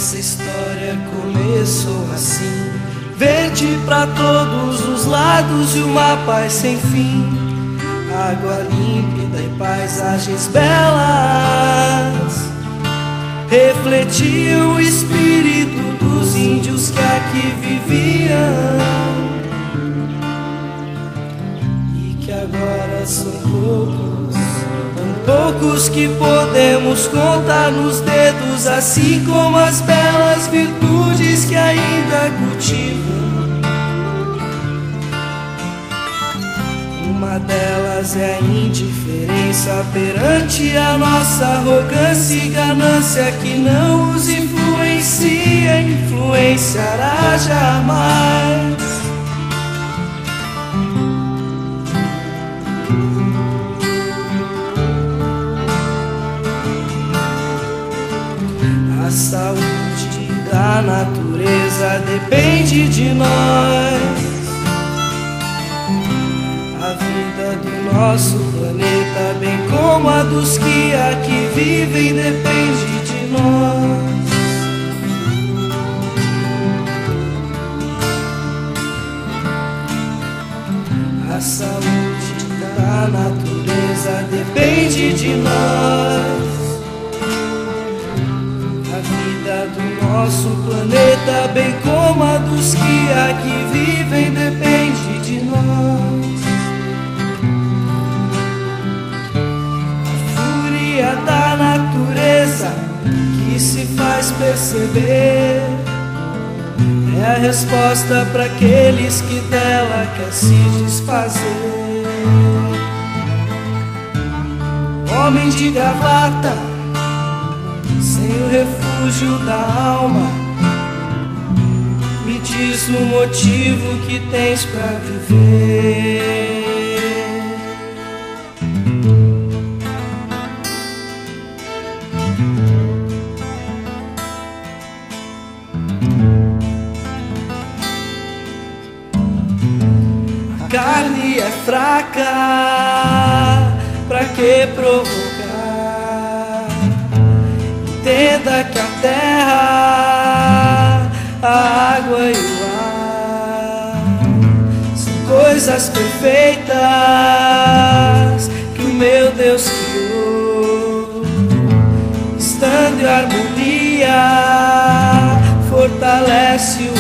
Essa história começou assim, verde pra todos os lados e uma paz sem fim. Água límpida e paisagens belas refletiam o espírito dos índios que aqui viviam e que agora são poucos que podemos contar nos dedos, assim como as belas virtudes que ainda cultivam. Uma delas é a indiferença perante a nossa arrogância e ganância que não os influencia, influenciará jamais. A saúde da natureza depende de nós. A vida do nosso planeta, bem como a dos que aqui vivem, depende de nós. A saúde da natureza depende de nós. A vida do nosso planeta, bem como a dos que aqui vivem, depende de nós. A fúria da natureza que se faz perceber é a resposta para aqueles que dela quer se desfazer. Homem de gravata, sem o refúgio da alma, me diz o motivo que tens pra viver. A carne é fraca, pra que provocar? Entenda que a terra, a água e o ar são coisas perfeitas que o meu Deus criou. Estando em harmonia, fortalece o